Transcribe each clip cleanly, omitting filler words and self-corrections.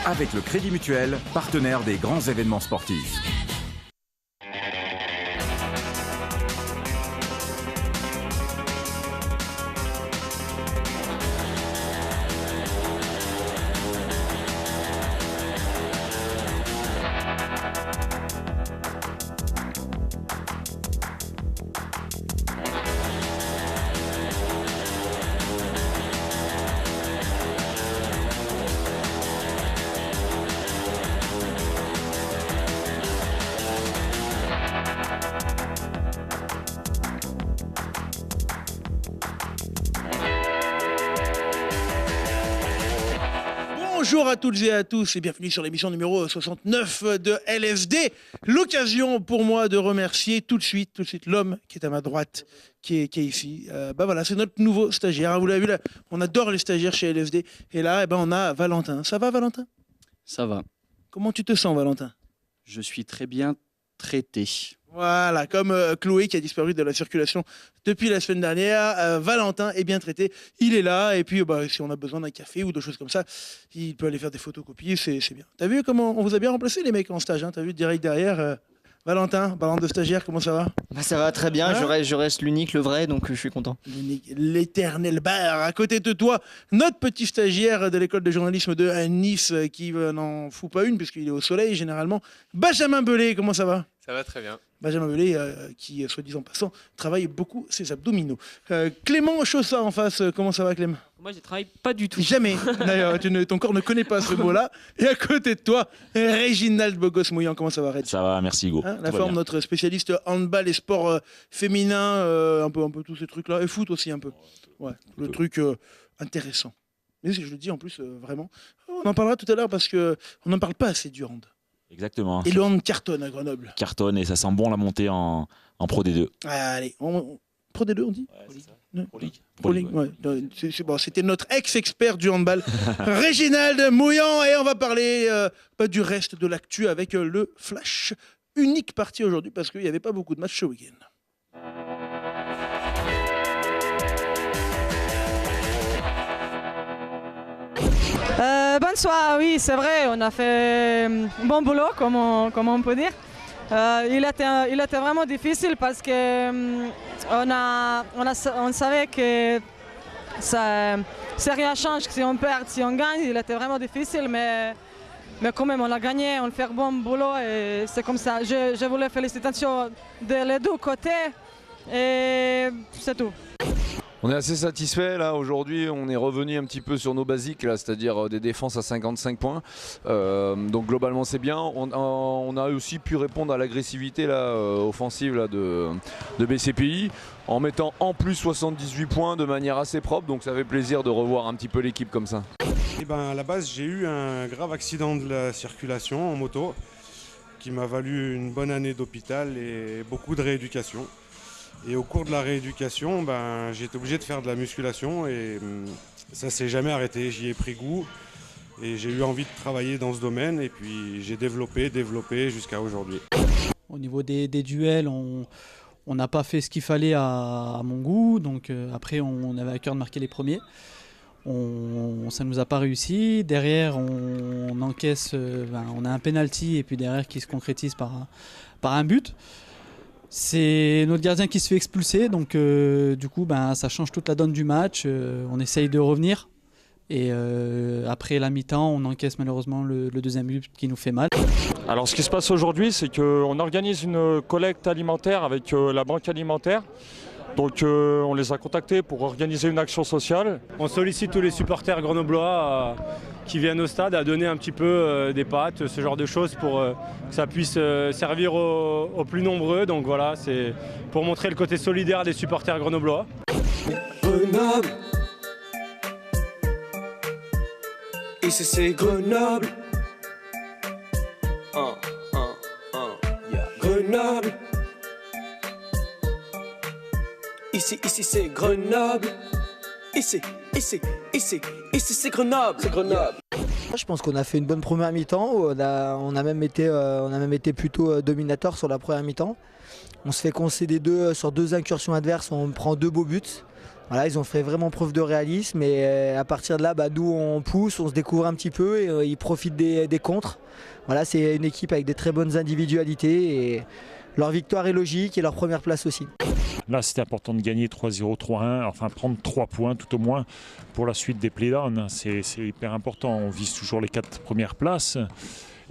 avec le Crédit Mutuel, partenaire des grands événements sportifs. Bonjour à toutes et à tous et bienvenue sur l'émission numéro 69 de LFD. L'occasion pour moi de remercier tout de suite l'homme qui est à ma droite, qui est ici. Voilà, c'est notre nouveau stagiaire. Vous l'avez vu là, on adore les stagiaires chez LFD. Et là, on a Valentin. Ça va, Valentin? Ça va. Comment tu te sens, Valentin? Je suis très bien traité. Voilà, comme Chloé qui a disparu de la circulation depuis la semaine dernière, Valentin est bien traité, il est là, et puis si on a besoin d'un café ou de choses comme ça, il peut aller faire des photocopies, c'est bien. T'as vu comment on vous a bien remplacé les mecs en stage, hein? T'as vu direct derrière Valentin, parlant de stagiaire, comment ça va? Ça va très bien, hein? je reste l'unique, le vrai, donc je suis content. L'éternel bar, à côté de toi, notre petit stagiaire de l'école de journalisme de Nice, qui n'en fout pas une, puisqu'il est au soleil généralement, Benjamin Belay, comment ça va? Ça va très bien. Benjamin Belay, qui, soit disant passant, travaille beaucoup ses abdominaux. Clément Chaussat en face, comment ça va, Clément? Moi, je ne travaille pas du tout. Jamais. D'ailleurs, ton corps ne connaît pas ce mot-là. Et à côté de toi, Réginald Bogos-Mouillant, comment ça va, Red? Ça va, merci Hugo. La forme, notre spécialiste handball et sport féminin, un peu tous ces trucs-là, et foot aussi un peu. Ouais, le truc intéressant. Mais je le dis en plus, vraiment. On en parlera tout à l'heure parce qu'on n'en parle pas assez du hand. Exactement. Et le hand cartonne à Grenoble. Cartonne et ça sent bon la montée en Pro D2. Allez, Pro D2 on dit? Ouais, c'est ça. Ouais. Pro League. Pro League, ouais. Bon, c'était notre ex-expert du handball, Réginald Mouillant, et on va parler du reste de l'actu avec le Flash. Unique partie aujourd'hui parce qu'il n'y avait pas beaucoup de matchs ce week-end. Bonsoir, oui, c'est vrai, on a fait bon boulot, comme on peut dire. Il était vraiment difficile parce que on savait que ça rien change si on perd, si on gagne. Il était vraiment difficile, mais quand même on a gagné, on fait bon boulot et c'est comme ça. Je voulais félicitations des deux côtés et c'est tout. On est assez satisfait là aujourd'hui, on est revenu un petit peu sur nos basiques là, c'est-à-dire des défenses à 55 points. Donc globalement c'est bien. On a aussi pu répondre à l'agressivité là, offensive là, de BCPI en mettant en plus 78 points de manière assez propre, donc ça fait plaisir de revoir un petit peu l'équipe comme ça. À la base j'ai eu un grave accident de la circulation en moto qui m'a valu une bonne année d'hôpital et beaucoup de rééducation. Et au cours de la rééducation, j'ai été obligé de faire de la musculation et ça ne s'est jamais arrêté. J'y ai pris goût et j'ai eu envie de travailler dans ce domaine et puis j'ai développé jusqu'à aujourd'hui. Au niveau des duels, on n'a pas fait ce qu'il fallait à mon goût, donc après on avait à cœur de marquer les premiers. Ça ne nous a pas réussi. Derrière, on encaisse, on a un penalty et puis derrière qui se concrétise par un but. C'est notre gardien qui se fait expulser, donc du coup ça change toute la donne du match. On essaye de revenir et après la mi-temps on encaisse malheureusement le deuxième but qui nous fait mal. Alors ce qui se passe aujourd'hui, c'est qu'on organise une collecte alimentaire avec la banque alimentaire. Donc on les a contactés pour organiser une action sociale. On sollicite tous les supporters grenoblois qui viennent au stade à donner un petit peu des pâtes, ce genre de choses pour que ça puisse servir aux plus nombreux. Donc voilà, c'est pour montrer le côté solidaire des supporters grenoblois. Grenoble. Ici c'est Grenoble. Grenoble. Ici c'est Grenoble. Ici c'est Grenoble. C'est Grenoble. Je pense qu'on a fait une bonne première mi-temps. On a même été plutôt dominateur sur la première mi-temps. On se fait concéder sur deux incursions adverses, on prend deux beaux buts. Voilà, ils ont fait vraiment preuve de réalisme et à partir de là, nous on pousse, on se découvre un petit peu et ils profitent des contres. Voilà, c'est une équipe avec des très bonnes individualités et leur victoire est logique et leur première place aussi. Là, c'était important de gagner 3-0, 3-1, enfin prendre 3 points tout au moins pour la suite des playdowns. C'est hyper important. On vise toujours les 4 premières places.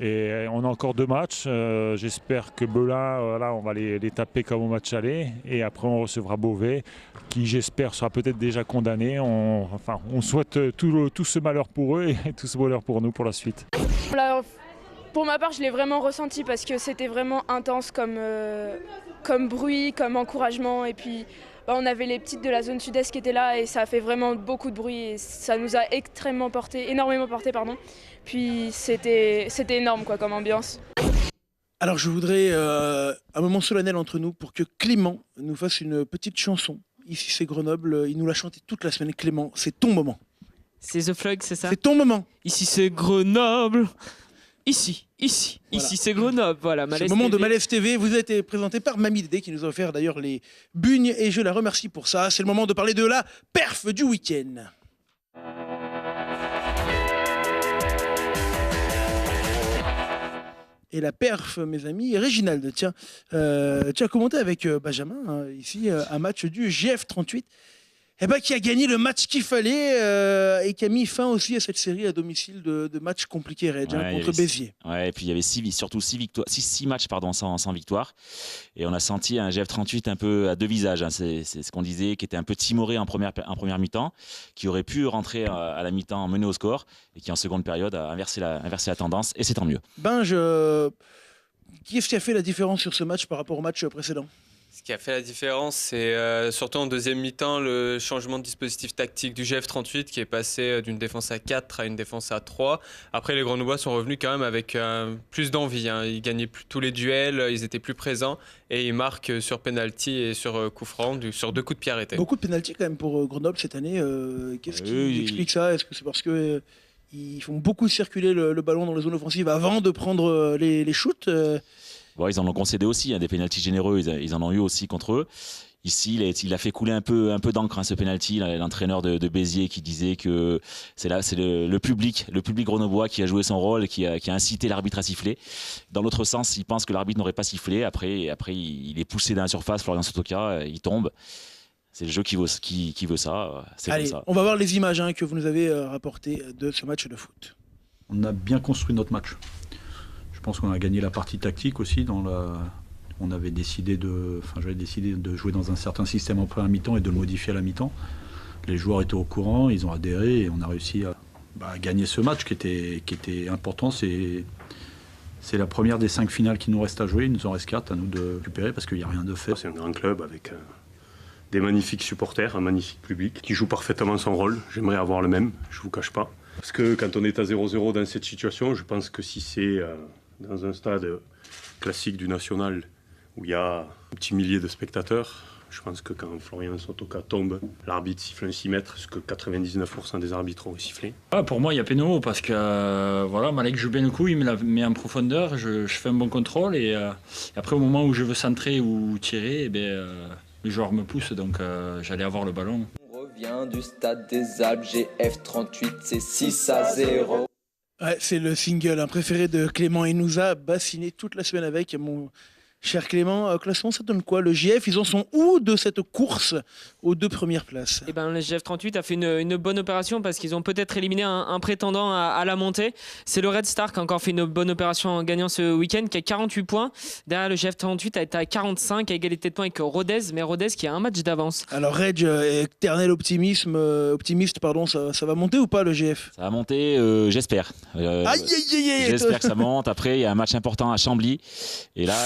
Et on a encore 2 matchs. J'espère que Belin, on va les taper comme au match aller. Et après, on recevra Beauvais, qui j'espère sera peut-être déjà condamné. On souhaite tout ce malheur pour eux et tout ce bonheur pour nous pour la suite. Pour ma part, je l'ai vraiment ressenti parce que c'était vraiment intense comme bruit, comme encouragement. Et puis, on avait les petites de la zone sud-est qui étaient là et ça a fait vraiment beaucoup de bruit. Et ça nous a énormément porté. Puis c'était énorme comme ambiance. Alors je voudrais un moment solennel entre nous pour que Clément nous fasse une petite chanson. Ici c'est Grenoble, il nous l'a chanté toute la semaine. Clément, c'est ton moment. C'est The Flug, c'est ça? C'est ton moment. Ici c'est Grenoble. Ici c'est Grenoble, voilà. Ce moment de Malaise TV vous a été présenté par Mamie Dédé qui nous a offert d'ailleurs les bugnes et je la remercie pour ça. C'est le moment de parler de la perf du week-end. Et la perf, mes amis, Réginald, tiens, tu as commenté avec Benjamin, ici, un match du GF38, qui a gagné le match qu'il fallait et qui a mis fin aussi à cette série à domicile de matchs compliqués, Reg, contre Béziers. Ouais, et puis il y avait 6 matchs sans victoire. Et on a senti un GF38 un peu à 2 visages. C'est ce qu'on disait, qui était un peu timoré en première mi-temps, qui aurait pu rentrer à la mi-temps mené au score et qui en seconde période a inversé la tendance. Et c'est tant mieux. Qui est-ce qui a fait la différence sur ce match par rapport au match précédent ? Ce qui a fait la différence, c'est surtout en deuxième mi-temps le changement de dispositif tactique du GF38 qui est passé d'une défense à 4 à une défense à 3. Après, les Grenoblois sont revenus quand même avec plus d'envie. Ils gagnaient tous les duels, ils étaient plus présents et ils marquent sur penalty et sur coup franc, sur 2 coups de pied arrêtés. Beaucoup de penalty quand même pour Grenoble cette année. Qu'est-ce qui explique ça ? Est-ce que c'est parce que ils font beaucoup circuler le ballon dans les zones offensives avant de prendre les shoots Bon, ils en ont concédé aussi, des pénaltys généreux, ils en ont eu aussi contre eux. Ici, il a fait couler un peu d'encre ce pénalty. L'entraîneur de Béziers qui disait que c'est le public grenoblois qui a joué son rôle, qui a incité l'arbitre à siffler. Dans l'autre sens, il pense que l'arbitre n'aurait pas sifflé. Après, il est poussé dans la surface, Florian Sotoka, il tombe. C'est le jeu qui veut ça. Allez, comme ça. On va voir les images que vous nous avez rapportées de ce match de foot. On a bien construit notre match. Je pense qu'on a gagné la partie tactique aussi. J'avais décidé de jouer dans un certain système en première mi-temps et de le modifier à la mi-temps. Les joueurs étaient au courant, ils ont adhéré et on a réussi à gagner ce match qui était important. C'est la première des 5 finales qui nous restent à jouer. Il nous en reste 4 à nous de récupérer parce qu'il n'y a rien de fait. C'est un grand club avec des magnifiques supporters, un magnifique public qui joue parfaitement son rôle. J'aimerais avoir le même, je ne vous cache pas. Parce que quand on est à 0-0 dans cette situation, je pense que si c'est dans un stade classique du National où il y a un petit millier de spectateurs, je pense que quand Florian Sotoka tombe, l'arbitre siffle un 6 mètres, ce que 99% des arbitres ont sifflé. Pour moi, il y a péno parce que Malek joue bien le coup, il me la met en profondeur, je fais un bon contrôle et après au moment où je veux centrer ou tirer, le joueur me pousse, donc j'allais avoir le ballon. On revient du stade des Alpes, GF38, c'est 6-0. Ouais, c'est le single préféré de Clément. Il nous a bassiné toute la semaine avec. Mon cher Clément, classement, ça donne quoi? Le GF, ils en sont où de cette course aux 2 premières places? Le GF38 a fait une bonne opération parce qu'ils ont peut-être éliminé un prétendant à la montée. C'est le Red Star qui a encore fait une bonne opération en gagnant ce week-end, qui a 48 points. Derrière, le GF38 a été à 45, à égalité de points avec Rodez, mais Rodez qui a un match d'avance. Alors Reg, éternel optimiste, ça va monter ou pas le GF? Ça va monter, j'espère. J'espère que ça monte. Après, il y a un match important à Chambly. Et là,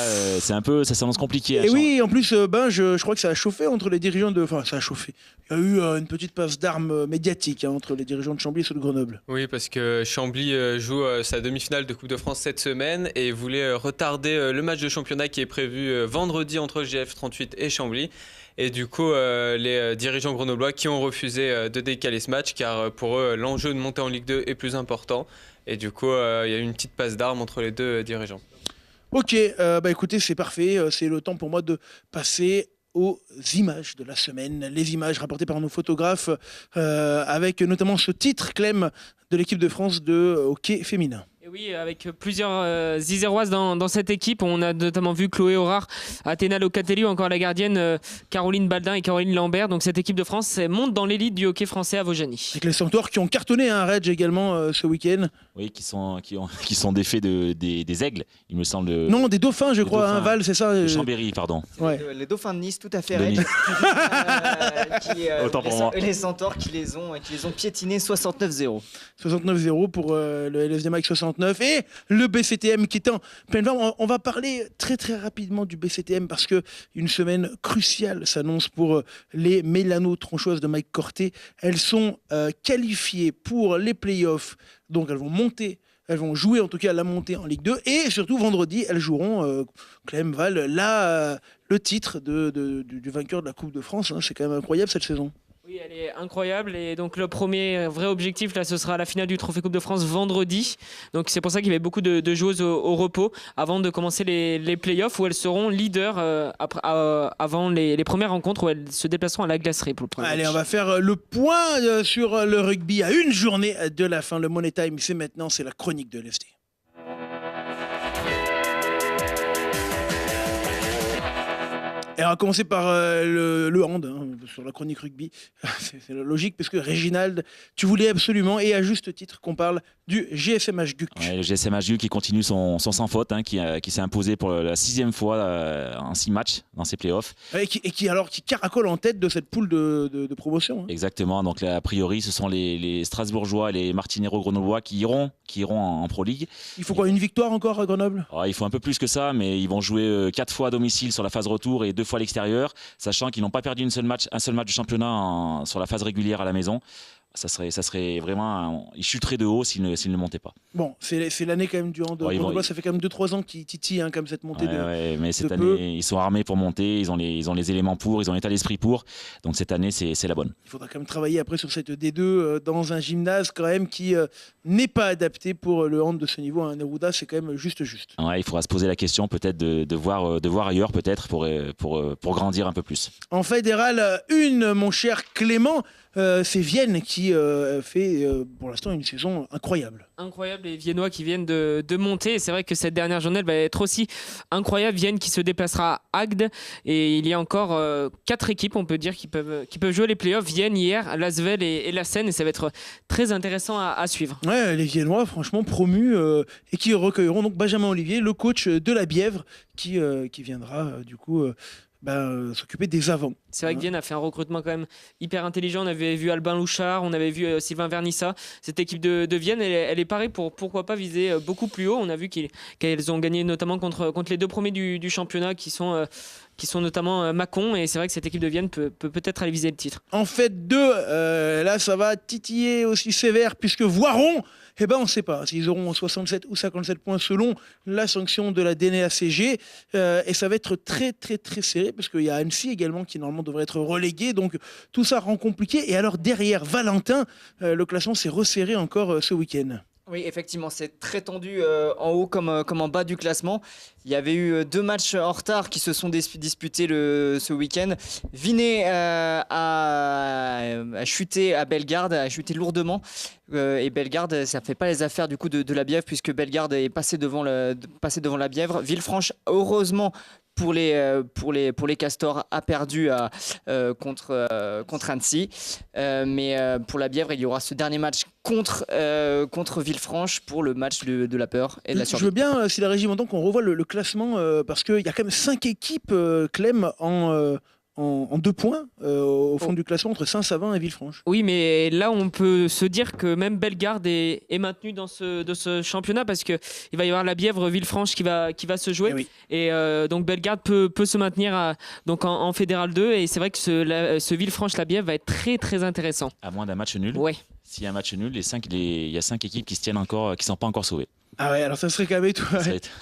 ça s'annonce compliqué. Et oui, en plus, je crois que ça a chauffé entre les dirigeants de... Enfin, ça a chauffé. Il y a eu une petite passe d'armes médiatique entre les dirigeants de Chambly et ceux de Grenoble. Oui, parce que Chambly joue sa demi-finale de Coupe de France cette semaine et voulait retarder le match de championnat qui est prévu vendredi entre GF38 et Chambly. Et du coup, les dirigeants grenoblois qui ont refusé de décaler ce match car pour eux, l'enjeu de monter en Ligue 2 est plus important. Et du coup, il y a eu une petite passe d'armes entre les 2 dirigeants. Ok, écoutez, c'est parfait. C'est le temps pour moi de passer aux images de la semaine. Les images rapportées par nos photographes avec notamment ce titre, Clem, de l'équipe de France de hockey féminin. Et oui, avec plusieurs Iséroises dans cette équipe. On a notamment vu Chloé Aurard, Athéna Locatelli ou encore la gardienne Caroline Baldin et Caroline Lambert. Donc cette équipe de France monte dans l'élite du hockey français à Vaujany. Avec les Centaures qui ont cartonné un Reg également ce week-end. Oui, qui sont défaits des aigles, il me semble. Non, des dauphins, je crois. Dauphins. Val, c'est ça. De Chambéry, pardon. Ouais. Les Dauphins de Nice, tout à fait. De Nice. Autant pour moi. Les Centaures qui les ont piétinés 69-0. 69-0 pour le LFD Mike 69 et le BCTM qui est en pleine forme. On va parler très très rapidement du BCTM parce que une semaine cruciale s'annonce pour les Mélano-Tronchoises de Mike Corté. Elles sont qualifiées pour les playoffs, donc elles vont monter. Elles vont jouer en tout cas la montée en Ligue 2 et surtout vendredi elles joueront Clem Val le titre du vainqueur de la Coupe de France. C'est quand même incroyable cette saison. Oui, elle est incroyable et donc le premier vrai objectif là, ce sera la finale du Trophée Coupe de France vendredi. Donc c'est pour ça qu'il y avait beaucoup de joueuses au repos avant de commencer les playoffs où elles seront leaders avant les premières rencontres où elles se déplaceront à la Glacerie pour le premier Allez, match. on va faire le point sur le rugby à une journée de la fin. Le Money Time, c'est maintenant, c'est la chronique de l'FD. Et on va commencer par le hand, sur la chronique rugby. C'est logique, parce que Réginald, tu voulais absolument, et à juste titre, qu'on parle du GSMH GUC. Ouais, le GSMH GUC qui continue son sans faute, qui s'est imposé pour la 6e fois en 6 matchs dans ses playoffs. Et qui caracole en tête de cette poule de promotion. Exactement, donc là, a priori, ce sont les Strasbourgeois et les Martinero grenoblois qui iront en Pro League. Il faut quoi, une victoire encore à Grenoble ? Il faut un peu plus que ça, mais ils vont jouer 4 fois à domicile sur la phase retour et 2 fois à l'extérieur, sachant qu'ils n'ont pas perdu un seul match de championnat sur la phase régulière à la maison. Ça serait vraiment... Ils chuteraient de haut s'ils ne montaient pas. Bon, c'est l'année quand même du hand. Ça fait quand même 2-3 ans qu'ils titillent comme cette montée mais cette année, ils sont armés pour monter, ils ont les éléments pour, ils ont l'état d'esprit pour. Donc cette année, c'est la bonne. Il faudra quand même travailler après sur cette D2 dans un gymnase quand même qui n'est pas adapté pour le hand de ce niveau. Un Neruda, c'est quand même juste. Ouais, il faudra se poser la question peut-être de voir ailleurs peut-être pour grandir un peu plus. En fédéral 1, mon cher Clément, c'est Vienne qui fait pour l'instant une saison incroyable. Incroyable, les Viennois qui viennent de monter. Et c'est vrai que cette dernière journée elle va être aussi incroyable. Vienne qui se déplacera à Agde. Et il y a encore 4 équipes, on peut dire, qui peuvent jouer les playoffs. Vienne hier, Lasvel et la Seine. Et ça va être très intéressant à suivre. Ouais, les Viennois, franchement, promus et qui recueilleront donc Benjamin Olivier, le coach de la Bièvre, qui viendra du coup... s'occuper des avants. C'est vrai que Vienne a fait un recrutement quand même hyper intelligent. On avait vu Albin Louchard, on avait vu Sylvain Vernissa. Cette équipe de Vienne, elle est parée pour pourquoi pas viser beaucoup plus haut. On a vu qu'elles ont gagné notamment contre les 2 premiers du championnat qui sont notamment Mâcon. Et c'est vrai que cette équipe de Vienne peut peut-être aller viser le titre. En fait 2, là ça va titiller aussi sévère puisque Voiron, on ne sait pas s'ils auront 67 ou 57 points selon la sanction de la DNACG. Et ça va être très très très serré parce qu'il y a Annecy également qui normalement devrait être relégué. Donc tout ça rend compliqué. Et alors derrière Valentin, le classement s'est resserré encore ce week-end. Oui, effectivement, c'est très tendu en haut comme en bas du classement. Il y avait eu 2 matchs en retard qui se sont disputés ce week-end. Vinay a chuté à Bellegarde, a chuté lourdement. Et Bellegarde, ça ne fait pas les affaires du coup de la Bièvre puisque Bellegarde est passé devant la Bièvre. Villefranche, heureusement, pour les Castors a perdu contre Annecy, mais pour la Bièvre il y aura ce dernier match contre Villefranche pour le match de la peur et de la survie. Je veux bien, si la régie m'entend, qu'on revoie le classement parce qu'il y a quand même 5 équipes Clem en 2 points au fond du classement entre Saint-Savin et Villefranche. Oui, mais là on peut se dire que même Bellegarde est maintenu dans ce championnat parce qu'il va y avoir la Bièvre Villefranche qui va se jouer. Et donc Bellegarde peut se maintenir donc en Fédéral 2 et c'est vrai que ce Villefranche-la Bièvre va être très très intéressant. À moins d'un match nul. Ouais. S'il y a un match nul, il y a 5 équipes qui se tiennent encore, qui ne sont pas encore sauvées. Ah ouais, alors ça serait quand même tout.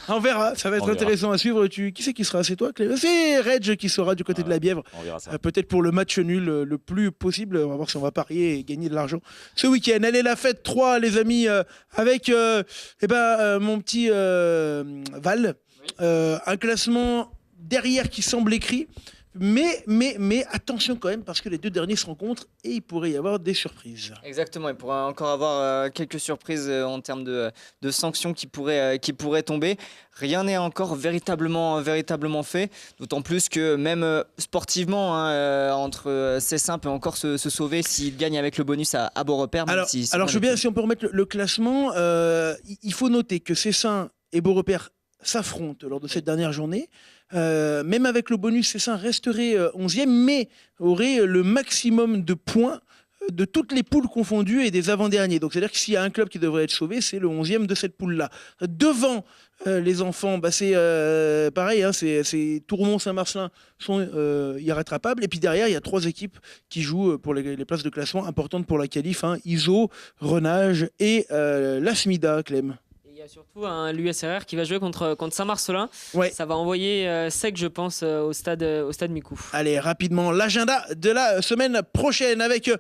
On verra, ça va être intéressant à suivre. Qui c'est qui sera? C'est toi, Clément? C'est Reg qui sera du côté de la Bièvre. On verra ça. Peut-être pour le match nul le plus possible. On va voir si on va parier et gagner de l'argent ce week-end. Elle est la fête 3, les amis, avec mon petit Val. Un classement derrière qui semble écrit. Mais attention quand même, parce que les deux derniers se rencontrent et il pourrait y avoir des surprises. Exactement, il pourrait encore avoir quelques surprises en termes de sanctions qui pourraient tomber. Rien n'est encore véritablement fait, d'autant plus que même sportivement, entre Cessin peut encore se sauver s'il gagne avec le bonus à Beaurepaire. Alors, je veux bien, si on peut remettre le classement, il faut noter que Cessin et Beaurepaire s'affrontent lors de cette dernière journée. Même avec le bonus, Cessin resterait 11e, mais aurait le maximum de points de toutes les poules confondues et des avant-derniers. Donc c'est-à-dire que s'il y a un club qui devrait être sauvé, c'est le 11e de cette poule-là. Devant les enfants, c'est pareil, c'est Tournon, Saint-Marcelin sont irrattrapables. Et puis derrière, il y a 3 équipes qui jouent pour les places de classement importantes pour la qualif. Iso, Renage et l'Asmida, Clem. Il y a surtout l'USRR qui va jouer contre Saint-Marcelin. Ouais. Ça va envoyer sec, je pense, au stade Micou. Allez, rapidement, l'agenda de la semaine prochaine avec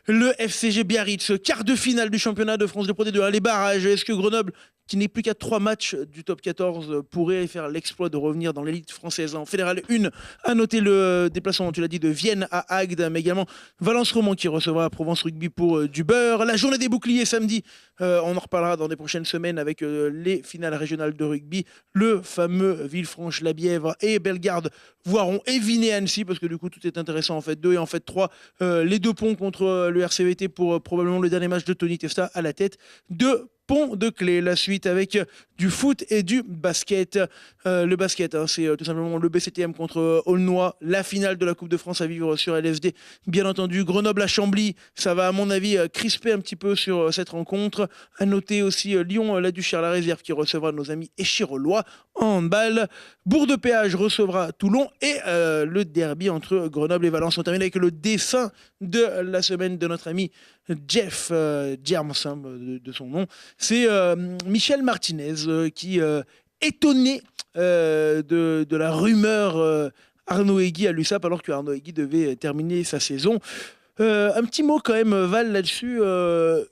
le FCG Biarritz, quart de finale du championnat de France de Pro D2. Les barrages, est-ce que Grenoble, qui n'est plus qu'à 3 matchs du top 14, pourrait faire l'exploit de revenir dans l'élite française en Fédérale 1? À noter le déplacement, tu l'as dit, de Vienne à Agde, mais également Valence-Romand qui recevra Provence Rugby pour du beurre. La journée des boucliers samedi, on en reparlera dans les prochaines semaines avec les finales régionales de rugby. Le fameux Villefranche-la-Bièvre et Bellegarde voiront éviner Annecy, parce que du coup tout est intéressant en fait 2 et en fait 3. Les 2 ponts contre le RCVT pour probablement le dernier match de Tony Testa à la tête de Pont de Clé. La suite avec du foot et du basket. Le basket, c'est tout simplement le BCTM contre Aulnois. La finale de la Coupe de France à vivre sur LSD. Bien entendu, Grenoble à Chambly. Ça va, à mon avis, crisper un petit peu sur cette rencontre. À noter aussi Lyon-La Duchère, la réserve, qui recevra nos amis échirolois en handball. Bourg-de-Péage recevra Toulon. Et le derby entre Grenoble et Valence. On termine avec le dessin de la semaine de notre ami Jeff Germs, de son nom. C'est Michel Martinez qui, étonné de la rumeur Arnaud Hegui à l'USAP, alors que Arnaud Hegui devait terminer sa saison. Un petit mot quand même, Val, là-dessus.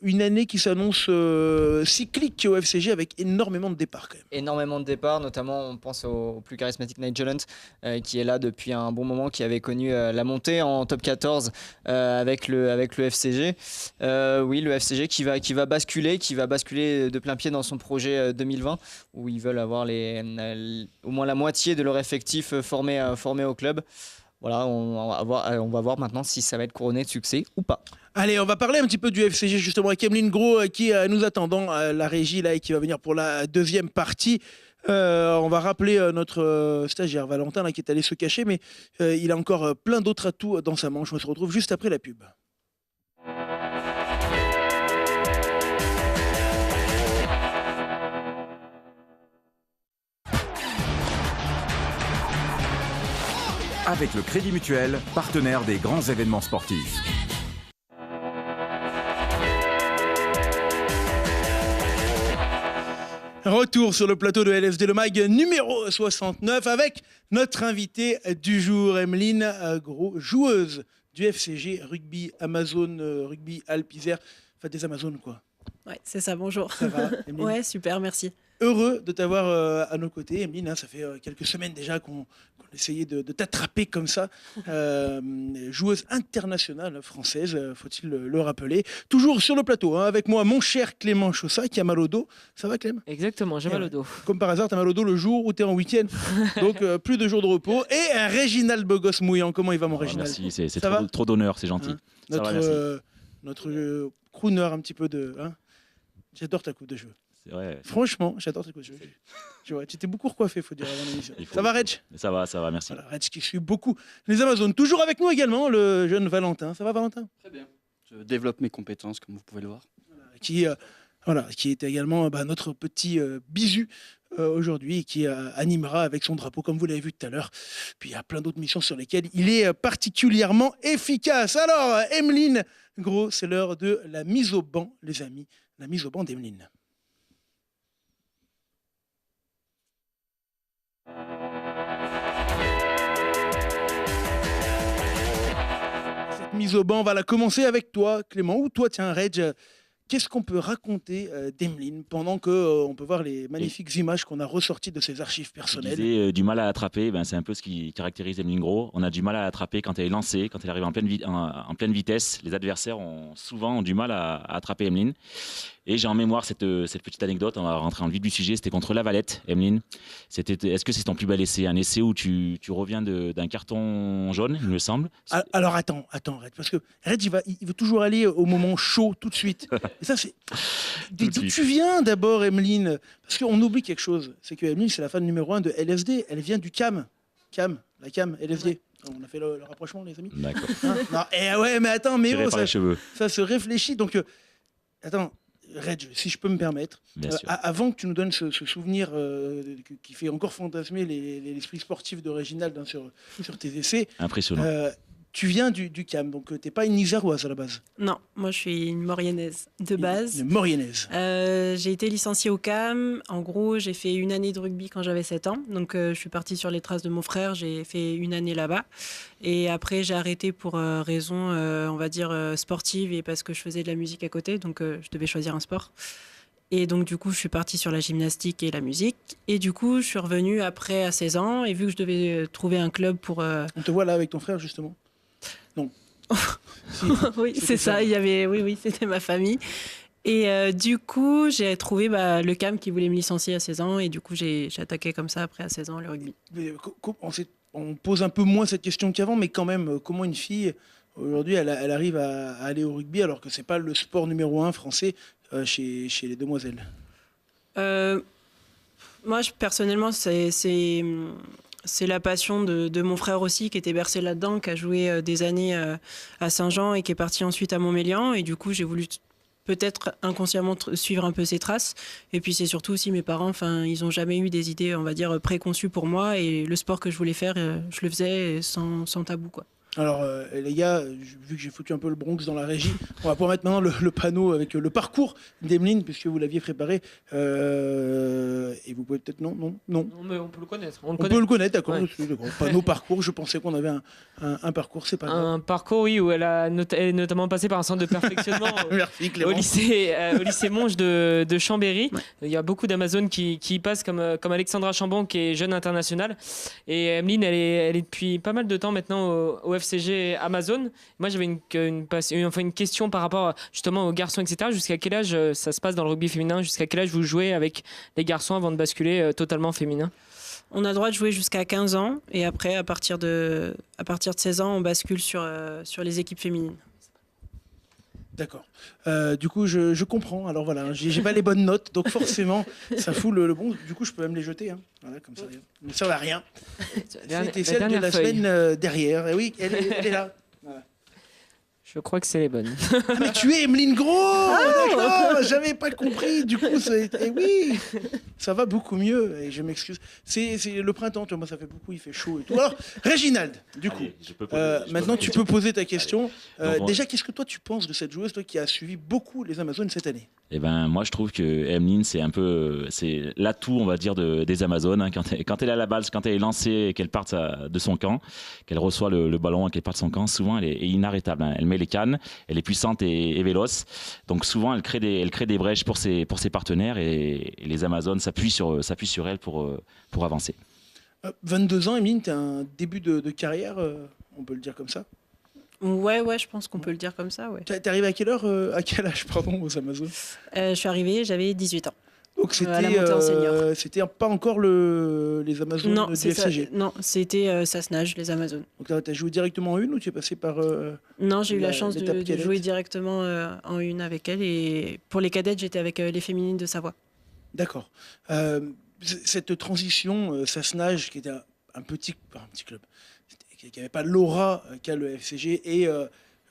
Une année qui s'annonce cyclique au FCG avec énormément de départs quand même. Énormément de départs, notamment on pense au plus charismatique Nigel Hunt qui est là depuis un bon moment, qui avait connu la montée en top 14 avec le FCG. Oui, le FCG qui va basculer de plein pied dans son projet 2020, où ils veulent avoir au moins la moitié de leur effectif formé au club. Voilà, on va voir maintenant si ça va être couronné de succès ou pas. Allez, on va parler un petit peu du FCG justement avec Emeline Gros qui nous attend la régie là, et qui va venir pour la deuxième partie. On va rappeler notre stagiaire Valentin là, qui est allé se cacher, mais il a encore plein d'autres atouts dans sa manche. On se retrouve juste après la pub. Avec le Crédit Mutuel, partenaire des grands événements sportifs. Retour sur le plateau de LFD Le Mag numéro 69 avec notre invitée du jour, Emeline Gros, joueuse du FCG Rugby Amazon, Rugby Alpes Isère, enfin des Amazones quoi. Ouais, c'est ça, bonjour. Ça va, Emeline? Ouais, super, merci. Heureux de t'avoir à nos côtés, Emeline. Ça fait quelques semaines déjà qu'on essayait de t'attraper comme ça. Joueuse internationale française, faut-il le rappeler. Toujours sur le plateau, avec moi, mon cher Clément Chaussat, qui a mal au dos. Ça va, Clem? Exactement, j'ai mal au dos. Comme par hasard, t'as mal au dos le jour où t'es en week-end. Donc, plus de jours de repos. Et Réginald Bogos Mouillant. Comment il va, mon Réginald? Merci, c'est trop d'honneur, c'est gentil. Ça va, merci. Notre crooner un petit peu de... J'adore ta coupe de cheveux. C'est vrai. Franchement, j'adore ta coupe de cheveux. Tu vois, tu t'es beaucoup recoiffé, faut dire, avant l'émission. Ça va, Reg? Ça va, merci. Voilà, Reg qui suit beaucoup les Amazones. Toujours avec nous également, le jeune Valentin. Ça va, Valentin? Très bien. Je développe mes compétences, comme vous pouvez le voir. Qui est également notre petit bisu aujourd'hui, et qui animera avec son drapeau, comme vous l'avez vu tout à l'heure. Puis il y a plein d'autres missions sur lesquelles il est particulièrement efficace. Alors, Emeline Gros, c'est l'heure de la mise au banc, les amis. La mise au banc d'Emeline. Cette mise au banc, on va la commencer avec toi, Clément. Ou toi, tiens, Reg, qu'est-ce qu'on peut raconter d'Emeline pendant qu'on peut voir les magnifiques images qu'on a ressorties de ses archives Je personnelles? disais, du mal à attraper, c'est un peu ce qui caractérise Emeline Gros. On a du mal à attraper quand elle est lancée, quand elle arrive en pleine vitesse. Les adversaires ont souvent du mal à attraper Emeline. Et j'ai en mémoire cette petite anecdote, on va rentrer dans le vif du sujet, c'était contre La Valette, Emeline. Est-ce que c'est ton plus bel essai? Un essai où tu reviens d'un carton jaune, il me semble. Alors attends, Red, parce que Red, il veut toujours aller au moment chaud tout de suite. Et ça, c'est. D'où tu viens d'abord, Emeline? Parce qu'on oublie quelque chose, c'est que Emeline, c'est la fan numéro 1 de LSD. Elle vient du CAM. La CAM, LSD. On a fait le rapprochement, les amis. D'accord. Non, ouais, mais attends, mais Tiré par les cheveux. Ça se réfléchit. Donc, attends. Reg, si je peux me permettre, avant que tu nous donnes ce souvenir qui fait encore fantasmer l'esprit sportif de Réginald sur tes essais. Impressionnant. Tu viens du CAM, donc tu n'es pas une Iséroise à la base. Non, moi je suis une Mauriennaise de base. Une Mauriennaise. J'ai été licenciée au CAM. En gros, j'ai fait une année de rugby quand j'avais 7 ans. Donc je suis partie sur les traces de mon frère. J'ai fait une année là-bas. Et après, j'ai arrêté pour raisons, on va dire, sportives et parce que je faisais de la musique à côté. Donc je devais choisir un sport. Et donc, du coup, je suis partie sur la gymnastique et la musique. Et du coup, je suis revenue après à 16 ans. Et vu que je devais trouver un club pour... On te voit là avec ton frère, justement? Non. Si, oui, c'est ça. Il y avait... Oui, c'était ma famille. Et du coup, j'ai trouvé le CAM qui voulait me licencier à 16 ans. Et du coup, j'ai attaqué comme ça, après à 16 ans, le rugby. On pose un peu moins cette question qu'avant, mais quand même, comment une fille, aujourd'hui, elle arrive à aller au rugby alors que ce n'est pas le sport numéro 1 français chez les demoiselles? Moi, personnellement, c'est la passion de mon frère aussi, qui était bercé là-dedans, qui a joué des années à Saint-Jean et qui est parti ensuite à Montmélian. Et du coup, j'ai voulu peut-être inconsciemment suivre un peu ses traces. Et puis, c'est surtout aussi mes parents, ils n'ont jamais eu des idées, on va dire, préconçues pour moi. Et le sport que je voulais faire, je le faisais sans tabou, quoi. Alors, les gars, vu que j'ai foutu un peu le Bronx dans la régie, on va pouvoir mettre maintenant le panneau avec le parcours d'Emeline, puisque vous l'aviez préparé. Et vous pouvez peut-être... Non, mais on peut le connaître. On peut le connaître, d'accord. Ouais. Panneau parcours, je pensais qu'on avait un parcours, c'est pas grave. Un parcours, oui, où elle est notamment passée par un centre de perfectionnement Merci, Clément. au lycée Monge de Chambéry. Ouais. Il y a beaucoup d'Amazones qui y passent, comme Alexandra Chambon, qui est jeune internationale. Et Emeline, elle est depuis pas mal de temps maintenant au FCG Amazon. Moi, j'avais une question par rapport justement aux garçons, etc. Jusqu'à quel âge ça se passe dans le rugby féminin? Jusqu'à quel âge vous jouez avec les garçons avant de basculer totalement féminin? On a le droit de jouer jusqu'à 15 ans et après, à partir de 16 ans, on bascule sur les équipes féminines. D'accord. Du coup, je comprends. Alors voilà, j'ai pas les bonnes notes, donc forcément, ça fout le bon. Du coup, je peux même les jeter. Hein. Voilà, comme ça, ne servent à rien. C'était celle de la semaine derrière. Et oui, elle est là. Voilà. Je crois que c'est les bonnes. Ah, mais tu es Emeline Gros. D'accord, j'avais pas compris. Du coup, oui, ça va beaucoup mieux. Et je m'excuse. C'est le printemps, tu vois, moi, ça fait beaucoup, il fait chaud et tout. Alors, Réginald, du coup, maintenant tu peux poser ta question. Déjà, qu'est-ce que toi tu penses de cette joueuse, toi qui as suivi beaucoup les Amazones cette année? Eh ben, moi, je trouve que Emeline, c'est l'atout, on va dire, des Amazones. Hein, quand elle est à la balle, quand elle est lancée et qu'elle parte de son camp, qu'elle reçoit le ballon et qu'elle part de son camp, souvent, elle est inarrêtable. Hein. Elle met les cannes, elle est puissante et véloce. Donc, souvent, elle crée des brèches pour ses partenaires et les Amazones s'appuient sur elle pour avancer. 22 ans, Emeline, tu as un début de carrière, on peut le dire comme ça? Ouais, je pense qu'on peut le dire comme ça, ouais. T'es arrivé à quelle heure, à quel âge, pardon, aux Amazones? Je suis arrivée, j'avais 18 ans. Donc c'était pas encore les Amazones du FCG? Non, c'était Sassenage, les Amazones. Donc tu as joué directement en une ou tu es passé par... Non, j'ai eu la chance de jouer directement en une avec elle. Et pour les cadettes, j'étais avec les féminines de Savoie. D'accord. Cette transition, Sassenage, qui était un petit club, qui n'avait pas l'aura qu'a le FCG, et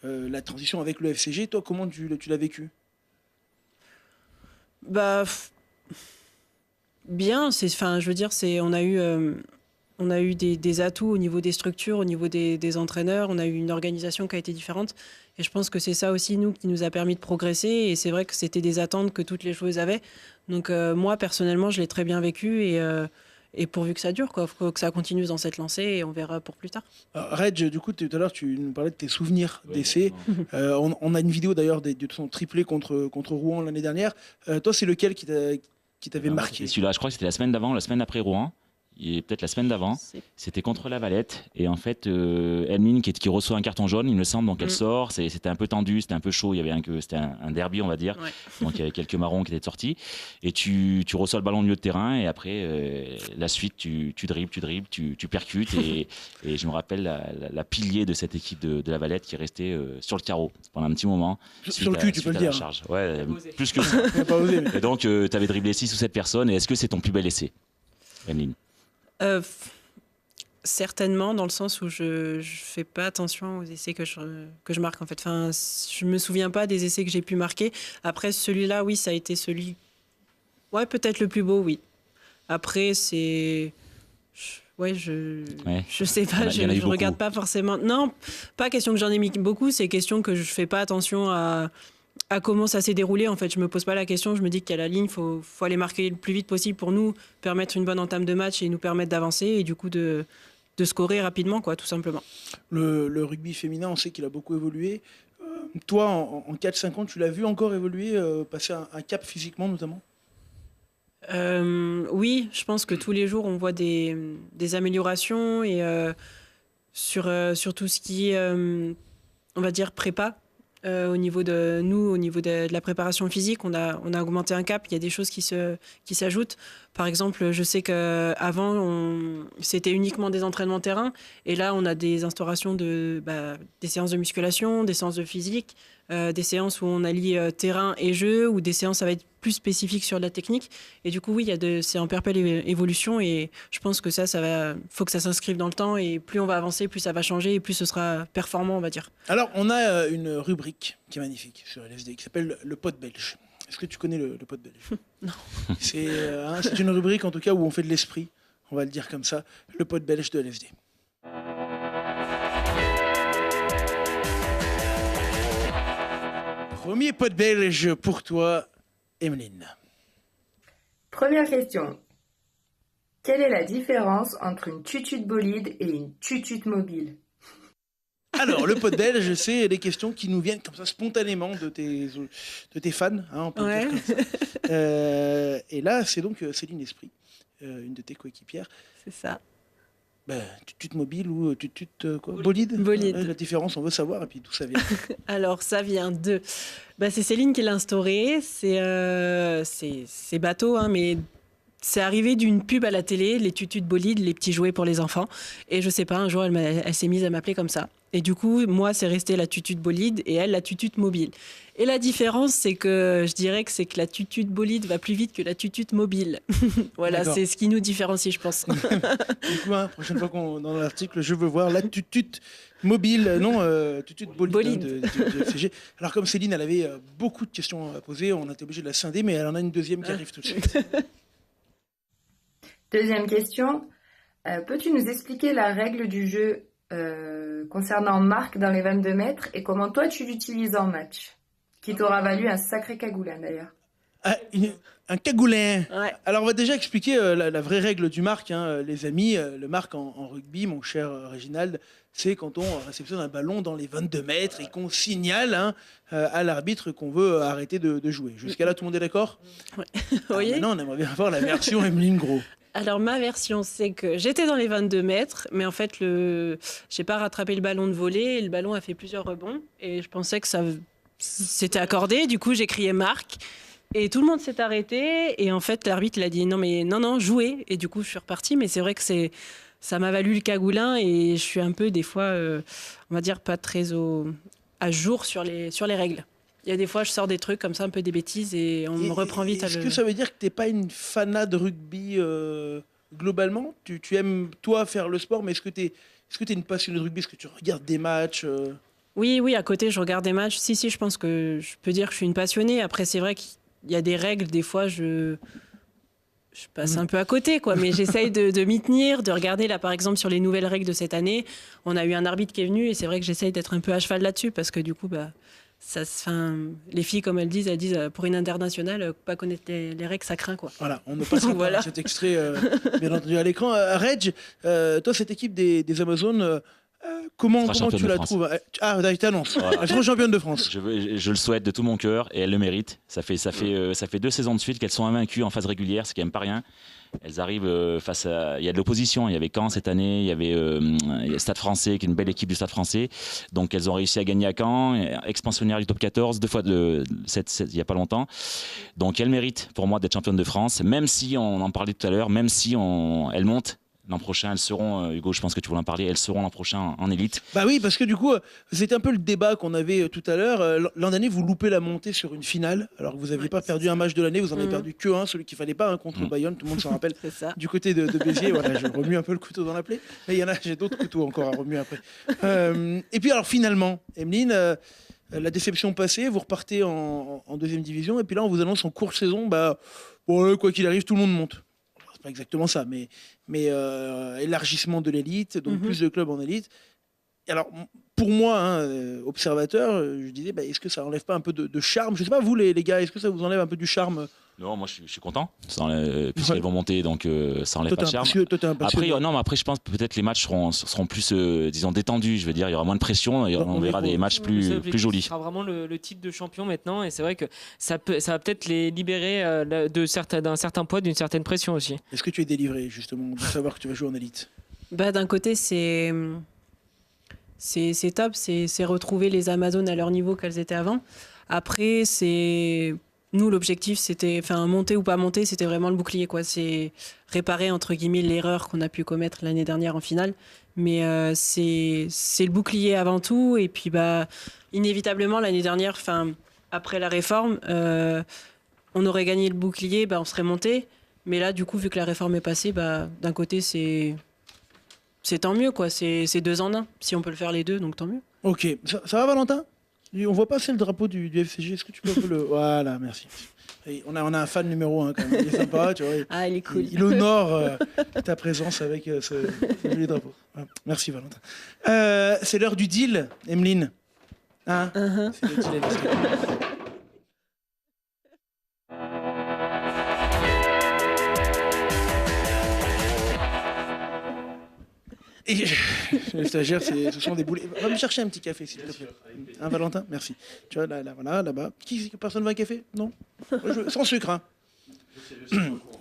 la transition avec le FCG, toi, comment tu l'as vécu? Bien, je veux dire, on a eu des atouts au niveau des structures, au niveau des entraîneurs, on a eu une organisation qui a été différente. Et je pense que c'est ça aussi, nous, qui nous a permis de progresser. Et c'est vrai que c'était des attentes que toutes les joueuses avaient. Donc moi, personnellement, je l'ai très bien vécu. pourvu que ça dure, quoi. Faut que ça continue dans cette lancée et on verra pour plus tard. Reg, du coup, tout à l'heure, tu nous parlais de tes souvenirs d'essai. On a une vidéo d'ailleurs de ton triplé contre Rouen l'année dernière. Toi, c'est lequel qui t'avait marqué? Et celui-là, je crois que c'était la semaine d'avant, la semaine après Rouen. Et peut-être la semaine d'avant, c'était contre la Valette. Et en fait, Emeline qui reçoit un carton jaune, il me semble, donc elle sort. C'était un peu tendu, c'était un peu chaud. C'était un derby, on va dire. Ouais. Donc il y avait quelques marrons qui étaient sortis. Et tu reçois le ballon au milieu de terrain. Et après, la suite, tu dribbles, tu percutes. Et je me rappelle la pilier de cette équipe de la Valette qui est restée sur le carreau pendant un petit moment. Sur le cul, tu peux le dire. Charge. Ouais, plus que ça. Et donc, tu avais dribblé 6 ou 7 personnes. Et est-ce que c'est ton plus bel essai, Emeline? Certainement, dans le sens où je fais pas attention aux essais que je marque, en fait. Enfin, je me souviens pas des essais que j'ai pu marquer. Après, celui-là, oui, ça a été ouais, peut-être le plus beau, oui. Après, c'est... je sais pas, je regarde pas forcément. Non, pas question que j'en ai mis beaucoup, c'est question que je fais pas attention à comment ça s'est déroulé. En fait, je me pose pas la question, je me dis qu'à la ligne, faut aller marquer le plus vite possible pour nous permettre une bonne entame de match et nous permettre d'avancer et du coup de scorer rapidement, quoi, tout simplement. Le rugby féminin, on sait qu'il a beaucoup évolué. Toi, en 4-5 ans, tu l'as vu encore évoluer, passer un cap physiquement notamment? Oui, je pense que tous les jours, on voit des améliorations et sur tout ce qui est, on va dire, prépa. Au niveau de la préparation physique, on a augmenté un cap. Il y a des choses qui s'ajoutent. Par exemple, je sais qu'avant, c'était uniquement des entraînements terrain. Et là, on a des instaurations des séances de musculation, des séances de physique, des séances où on allie terrain et jeu, ou des séances, ça va être plus spécifique sur la technique. Et du coup, oui, c'est en perpétuelle évolution. Et je pense que faut que ça s'inscrive dans le temps. Et plus on va avancer, plus ça va changer et plus ce sera performant, on va dire. Alors, on a une rubrique qui est magnifique sur LFD qui s'appelle le pot belge. Est-ce que tu connais le pot belge? Non. C'est une rubrique, en tout cas, où on fait de l'esprit. On va le dire comme ça. Le pot belge de LFD. Premier pot belge pour toi, Emeline. Première question. Quelle est la différence entre une tutute bolide et une tutute mobile? Alors, le pot belge, c'est les questions qui nous viennent comme ça spontanément de tes fans, on peut dire comme ça. Et là, c'est donc Céline Esprit, une de tes coéquipières. C'est ça. Tutute mobile ou tutute quoi? Bolide. La différence, on veut savoir, et puis d'où ça vient. Alors, ça vient de... c'est Céline qui l'a instauré. C'est bateau, mais c'est arrivé d'une pub à la télé, les tututes bolides, les petits jouets pour les enfants. Et je sais pas, un jour, elle s'est mise à m'appeler comme ça. Et du coup, moi, c'est resté la tutute bolide et elle, la tutute mobile. Et la différence, c'est que je dirais que la tutute bolide va plus vite que la tutute mobile. Voilà, c'est ce qui nous différencie, je pense. Du coup, prochaine fois dans l'article, je veux voir la tutute mobile, tutute bolide. De FCG. Alors, comme Céline, elle avait beaucoup de questions à poser, on a été obligé de la scinder, mais elle en a une deuxième qui arrive tout de suite. Deuxième question. Peux-tu nous expliquer la règle du jeu concernant Marc dans les 22 mètres et comment toi tu l'utilises en match, qui t'aura valu un sacré cagoulin d'ailleurs? Un cagoulin. Ouais. Alors on va déjà expliquer la vraie règle du marque, les amis. Le marque en rugby, mon cher Réginald, c'est quand on réceptionne un ballon dans les 22 mètres et qu'on signale à l'arbitre qu'on veut arrêter de jouer. Jusqu'à là, tout le monde est d'accord? Ouais. Oui. Maintenant, on aimerait bien avoir la version Emeline Gros. Alors, ma version, c'est que j'étais dans les 22 mètres, mais en fait, j'ai pas rattrapé le ballon de volée et le ballon a fait plusieurs rebonds. Et je pensais que ça s'était accordé. Du coup, j'ai crié Marc. Et tout le monde s'est arrêté. Et en fait, l'arbitre, il a dit non, jouez. Et du coup, je suis repartie. Mais c'est vrai que ça m'a valu le cagoulin. Et je suis un peu, des fois, on va dire, pas très à jour sur les règles. Il y a des fois, je sors des trucs comme ça, un peu des bêtises, et on me reprend vite. Est-ce que ça veut dire que tu n'es pas une fanat de rugby globalement? Tu aimes, toi, faire le sport, mais est-ce que tu es une passionnée de rugby? Est-ce que tu regardes des matchs Oui, à côté, je regarde des matchs. Si, je pense que je peux dire que je suis une passionnée. Après, c'est vrai qu'il y a des règles, des fois, je passe un peu à côté, quoi, mais j'essaye de m'y tenir, de regarder. Là, par exemple, sur les nouvelles règles de cette année, on a eu un arbitre qui est venu, et c'est vrai que j'essaye d'être un peu à cheval là-dessus, parce que du coup, les filles, comme elles disent pour une internationale, pas connaître les règles, ça craint, quoi. Voilà, on ne passera pas cet extrait, bien entendu, à l'écran. Reg, toi, cette équipe des Amazones, comment tu la trouves? Ah, t'annonces. Voilà. Elles seront championnes de France. Je le souhaite de tout mon cœur et elles le méritent. Ça fait 2 saisons de suite qu'elles sont invaincues en phase régulière, c'est quand même pas rien. Elles arrivent face à... Il y a de l'opposition. Il y avait Caen cette année, il y avait Stade Français, qui est une belle équipe du Stade Français. Donc elles ont réussi à gagner à Caen, expansionnaire du top 14, 2 fois il n'y a pas longtemps. Donc elles méritent pour moi d'être championnes de France, même si, on en parlait tout à l'heure, même si elles montent. L'an prochain, elles seront, Hugo, je pense que tu voulais en parler, elles seront l'an prochain en élite. Bah oui, parce que du coup, c'était un peu le débat qu'on avait tout à l'heure. L'an dernier, vous loupez la montée sur une finale, alors que vous n'aviez pas perdu un match de l'année, vous en avez perdu que un, celui qu'il ne fallait pas, contre Bayonne, tout le monde s'en rappelle. Du côté de Béziers, voilà, je remue un peu le couteau dans la plaie, mais il y en a, j'ai d'autres couteaux encore à remuer après. Et puis alors finalement, Emeline, la déception passée, vous repartez en deuxième division, et puis là, on vous annonce en courte saison, quoi qu'il arrive, tout le monde monte. C'est pas exactement ça, mais élargissement de l'élite, donc plus de clubs en élite. Et alors, pour moi, observateur, je disais, est-ce que ça enlève pas un peu de charme? Je sais pas, vous les gars, est-ce que ça vous enlève un peu du charme? Non, moi je suis content, puisqu'elles vont monter, donc ça enlève pas de charme. Après, je pense que peut-être les matchs seront plus, disons, détendus. Je veux dire, il y aura moins de pression et on verra des matchs plus jolis. Ce sera vraiment le titre de champion maintenant, et c'est vrai que ça va peut-être les libérer d'un certain poids, d'une certaine pression aussi. Est-ce que tu es délivré, justement, de savoir que tu vas jouer en élite? D'un côté, c'est top, c'est retrouver les Amazones à leur niveau qu'elles étaient avant. Après, nous, l'objectif, c'était, monter ou pas monter, c'était vraiment le bouclier, quoi. C'est réparer, entre guillemets, l'erreur qu'on a pu commettre l'année dernière en finale. Mais c'est le bouclier avant tout. Et puis, inévitablement, l'année dernière, après la réforme, on aurait gagné le bouclier, on serait monté. Mais là, du coup, vu que la réforme est passée, d'un côté, c'est tant mieux, quoi. C'est 2 en 1. Si on peut le faire les deux, donc tant mieux. Ok. Ça va, Valentin? On voit pas assez le drapeau du FCG. Est-ce que tu peux un peu le... Voilà, merci. Et on a un fan numéro 1 quand même. Il est sympa, tu vois. Il est cool. Il honore ta présence avec ce joli drapeau. Merci, Valentin. C'est l'heure du deal, Emeline. C'est le deal, Et les stagiaires, ce sont des boulets. Va me chercher un petit café, s'il te plaît. Valentin, merci. Tu vois, voilà, là-bas. Personne veut un café? Non? Sans sucre, hein.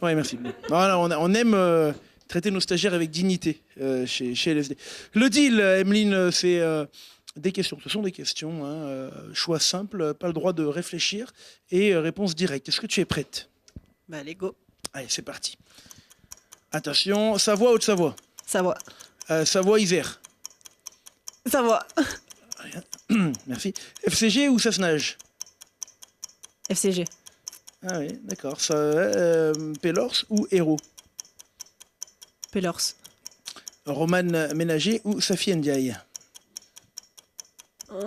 Oui, merci. Voilà, on aime traiter nos stagiaires avec dignité chez LSD. Le deal, Emeline, c'est des questions. Ce sont des questions. Choix simple, pas le droit de réfléchir et réponse directe. Est-ce que tu es prête? Allez, go. Allez, c'est parti. Attention, Savoie, Haute-Savoie? Savoie. Savoie-Isère? Savoie. Merci. FCG ou Sassenage? FCG. Ah oui, d'accord. Pellors ou Hérault? Pellors. Romane Ménager ou Safi Ndiaye?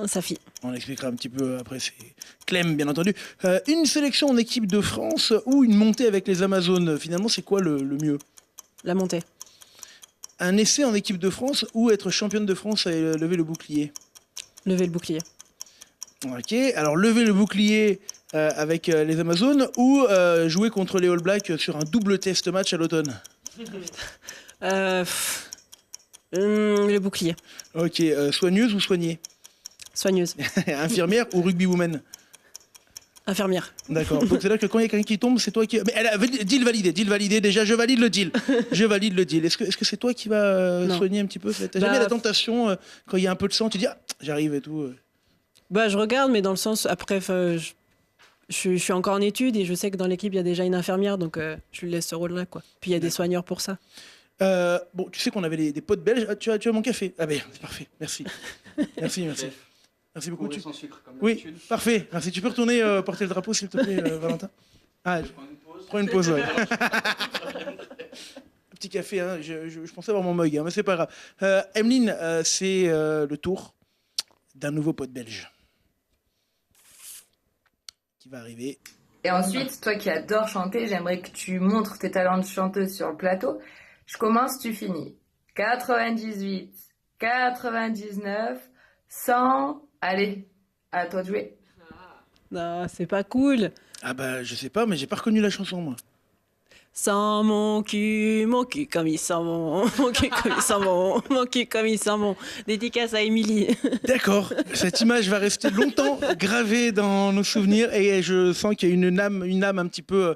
Safi. On expliquera un petit peu après, c'est Clem, bien entendu. Une sélection en équipe de France ou une montée avec les Amazones, finalement, c'est quoi le mieux? La montée. Un essai en équipe de France ou être championne de France et lever le bouclier? Lever le bouclier. Ok, alors lever le bouclier avec les Amazones ou jouer contre les All Blacks sur un double test match à l'automne? Le bouclier. Ok, soigneuse ou soignée? Soigneuse. Infirmière ou rugbywoman? Infirmière. D'accord. Donc c'est là que quand il y a quelqu'un qui tombe, c'est toi qui... Mais deal validé. Déjà, je valide le deal. Est-ce que c'est toi qui vas soigner un petit peu? T'as jamais la tentation, quand il y a un peu de sang, tu dis, j'arrive et tout? Je regarde, mais dans le sens... Après, je suis encore en études et je sais que dans l'équipe, il y a déjà une infirmière, donc je lui laisse ce rôle-là, quoi. Puis il y a des soigneurs pour ça. Tu sais qu'on avait des potes belges. Tu as mon café? Ah ben, c'est parfait. Merci. Merci beaucoup. Sans sucre, comme oui, parfait. Merci. Tu peux retourner porter le drapeau, s'il te plaît, Valentin? Prends une pause. Ouais. Petit café, hein. Je pensais avoir mon mug, hein, mais c'est pas grave. Emeline, c'est le tour d'un nouveau pote belge qui va arriver. Et ensuite, toi qui adores chanter, j'aimerais que tu montres tes talents de chanteuse sur le plateau. Je commence, tu finis. 98, 99, 100... Allez, à toi de jouer. Non, c'est pas cool. Ah bah je sais pas, mais j'ai pas reconnu la chanson moi. Sans mon cul comme il sent bon, mon cul comme il sent bon, mon cul comme il sent bon. Dédicace à Émilie. D'accord, cette image va rester longtemps gravée dans nos souvenirs et je sens qu'il y a une âme un petit peu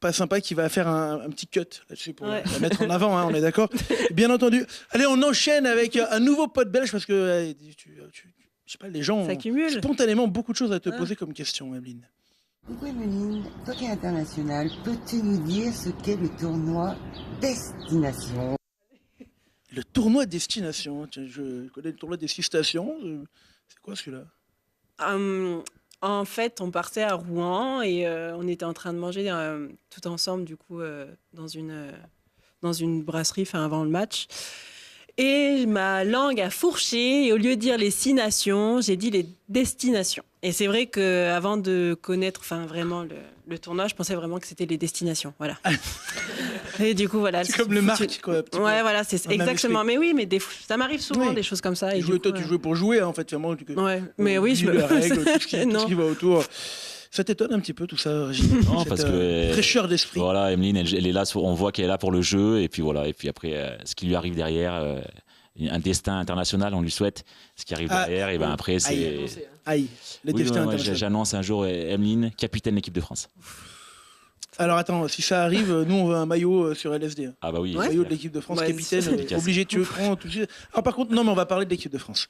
pas sympa qui va faire un petit cut là-dessus pour la mettre en avant, hein, on est d'accord. Bien entendu. Allez, on enchaîne avec un nouveau pote belge parce que je sais pas, les gens ont spontanément beaucoup de choses à te poser comme question, Emeline. Coucou Emeline, toi qui es international, peux-tu nous dire ce qu'est le tournoi Destination? Le tournoi Destination, je connais le tournoi des 6 stations, c'est quoi celui-là? En fait, on partait à Rouen et on était en train de manger tout ensemble, du coup, dans une brasserie avant le match. Et ma langue a fourché et au lieu de dire les 6 nations, j'ai dit les destinations. Et c'est vrai qu'avant de connaître vraiment le tournoi, je pensais vraiment que c'était les destinations. Voilà. Et du coup, voilà. C'est comme le marque, quoi. Ouais, voilà, c'est exactement. Mais oui, mais ça m'arrive souvent des choses comme ça. Et tu jouais pour jouer, hein, en fait. Vraiment, ouais, mais oui, je me. La règle, tout ce qui va autour. Ça t'étonne un petit peu tout ça, Régine? Non, parce que fraîcheur d'esprit. Voilà, Emeline, elle est là, on voit qu'elle est là pour le jeu, et puis voilà, et puis après, ce qui lui arrive derrière, un destin international, on lui souhaite. Ce qui arrive derrière, et ben après, c'est. Aïe, le destin international. J'annonce un jour Emeline, capitaine de l'équipe de France. Alors attends, si ça arrive, nous on veut un maillot sur LSD. Ah bah oui. Un maillot de l'équipe de France, capitaine, obligé, tu le prends. Alors par contre, non, mais on va parler de l'équipe de France.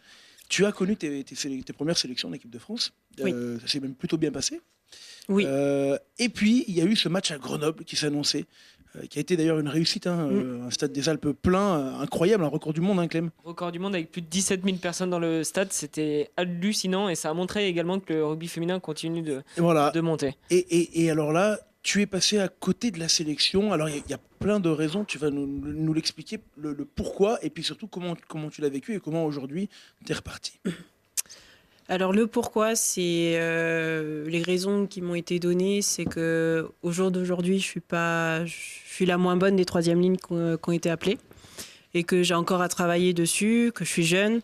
Tu as connu tes premières sélections en équipe de France. Ça s'est même plutôt bien passé. Oui. Et puis, il y a eu ce match à Grenoble qui s'annonçait, qui a été d'ailleurs une réussite. Un stade des Alpes plein, incroyable, un record du monde, hein, Clem. Record du monde avec plus de 17 000 personnes dans le stade. C'était hallucinant et ça a montré également que le rugby féminin continue de monter. Et alors là, tu es passé à côté de la sélection. Alors, il y a plein de raisons. Tu vas nous l'expliquer, le pourquoi, et puis surtout comment tu l'as vécu et comment aujourd'hui tu es reparti. Alors le pourquoi, c'est les raisons qui m'ont été données, c'est que au jour d'aujourd'hui, je suis la moins bonne des 3e lignes qui ont été appelées et que j'ai encore à travailler dessus, que je suis jeune,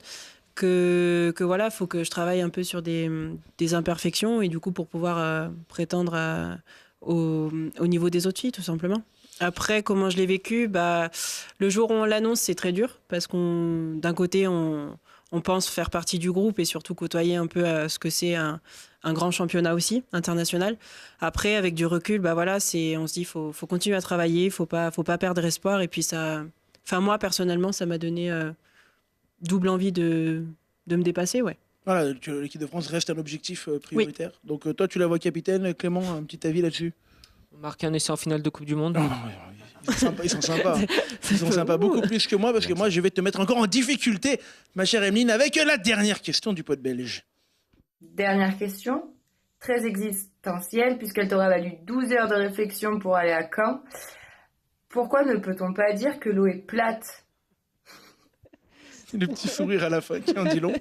que voilà, faut que je travaille un peu sur des imperfections et du coup pour pouvoir prétendre au niveau des autres filles, tout simplement. Après, comment je l'ai vécu, le jour où on l'annonce, c'est très dur parce d'un côté, on pense faire partie du groupe et surtout côtoyer un peu ce que c'est un grand championnat aussi, international. Après, avec du recul, on se dit faut continuer à travailler, faut pas perdre espoir. Et puis ça, moi, personnellement, ça m'a donné double envie de me dépasser, ouais. Voilà, l'équipe de France reste un objectif prioritaire. Oui. Donc toi, tu la vois capitaine. Clément, un petit avis là-dessus? Marquer un essai en finale de Coupe du Monde. Ils sont sympas. Ils sont sympas beaucoup plus que moi parce que moi, je vais te mettre encore en difficulté, ma chère Emeline, avec la dernière question du pote belge. Dernière question, très existentielle puisqu'elle t'aura valu 12 heures de réflexion pour aller à Caen. Pourquoi ne peut-on pas dire que l'eau est plate? Le petit sourire à la fin qui en dit long.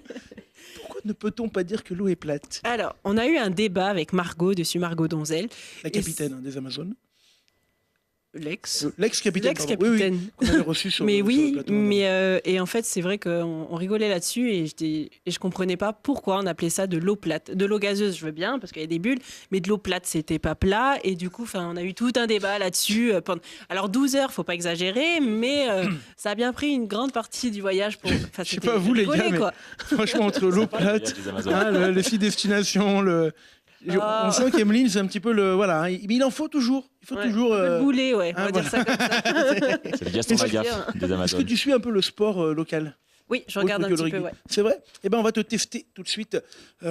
Pourquoi ne peut-on pas dire que l'eau est plate? Alors, on a eu un débat avec Margot Donzel. La capitaine des Amazones. L'ex-capitaine. Oui, qu'on avait reçu sur mais sur oui, le plateau. mais et en fait, c'est vrai qu'on rigolait là-dessus et je comprenais pas pourquoi on appelait ça de l'eau plate. De l'eau gazeuse, je veux bien, parce qu'il y a des bulles, mais de l'eau plate, c'était pas plat. Et du coup, on a eu tout un débat là-dessus. Alors, 12 heures, faut pas exagérer, mais ça a bien pris une grande partie du voyage pour. Je sais pas vous, les gars, mais franchement, entre l'eau plate, les 6 destinations, on sent qu'Emeline, c'est un petit peu le. Voilà, mais il en faut toujours. Il faut toujours. Le boulet, ouais, on va dire ça comme ça. C'est le Gaston Lagaffe des Amazones. Est-ce que tu suis un peu le sport local? Oui, je regarde un petit peu, ouais. C'est vrai? Eh bien, on va te tester tout de suite. On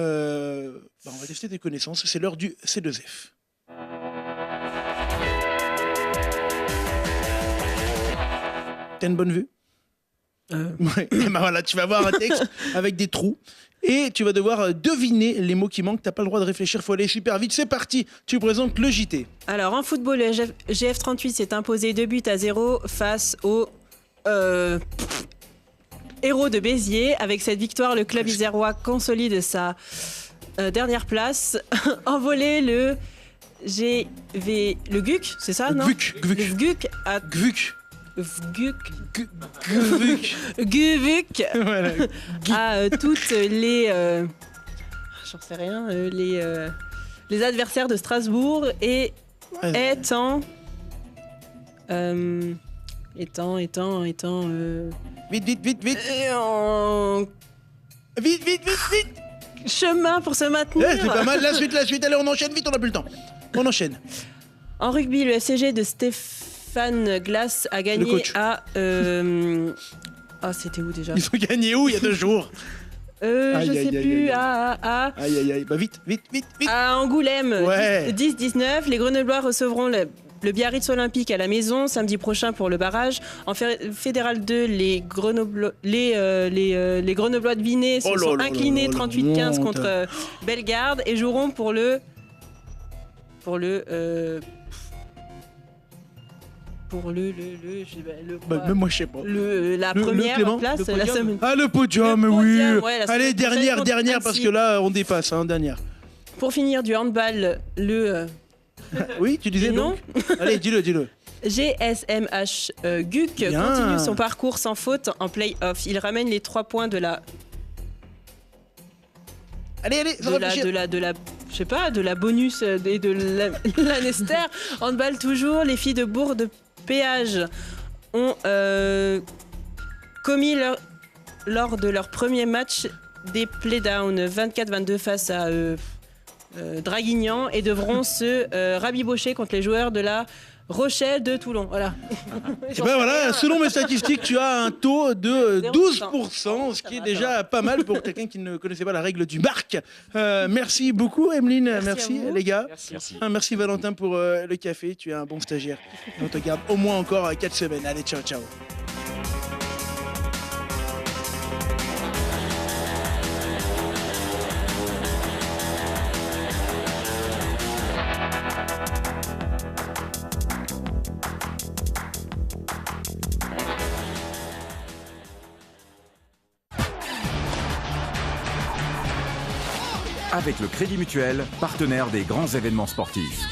va tester tes connaissances. C'est l'heure du C2F. T'as une bonne vue? Ouais. Et ben voilà, tu vas avoir un texte avec des trous. Et tu vas devoir deviner les mots qui manquent. T'as pas le droit de réfléchir, faut aller super vite. C'est parti, tu présentes le JT. Alors en football, le GF38 s'est imposé 2-0 face au Hérault de Béziers. Avec cette victoire, le club isérois consolide sa dernière place. En volée, le GUC, c'est ça, non? GUC a... GUC a toutes les j'en sais rien, les adversaires de Strasbourg et étant. Vite. Vite. Chemin pour se maintenir. C'est pas mal, la suite. Allez, on enchaîne vite, on n'a plus le temps. On enchaîne. En rugby, le SCG de Stéphane Glass a gagné à... c'était où déjà? Ils ont gagné où il y a 2 jours? Je sais plus. Aïe. Bah vite. À Angoulême, ouais. 10-19. Les Grenoblois recevront le Biarritz Olympique à la maison samedi prochain pour le barrage. En Fédéral 2, les Grenoblois de Vinay se sont inclinés 38-15 contre Bellegarde et joueront pour le même moi je sais pas. La première place, la semaine. Le podium, oui. Ouais, allez, dernière parce que là on dépasse, dernière. Pour finir du handball, oui, tu disais non. Allez, dis-le. GSMH GUC continue son parcours sans faute en play-off. Il ramène les 3 points de la. Allez, de la bonus et de l'Anester. Handball toujours. Les filles de Bourg de Péage ont commis lors de leur premier match des playdowns 24-22 face à Draguignan et devront se rabibocher contre les joueurs de la Rochelle de Toulon. Voilà. Et ben voilà, selon mes statistiques, tu as un taux de 12%, ce qui est déjà pas mal pour quelqu'un qui ne connaissait pas la règle du marque. Merci beaucoup, Emeline. Merci les gars. Merci Valentin pour le café. Tu es un bon stagiaire. On te garde au moins encore 4 semaines. Allez, ciao. Avec le Crédit Mutuel, partenaire des grands événements sportifs.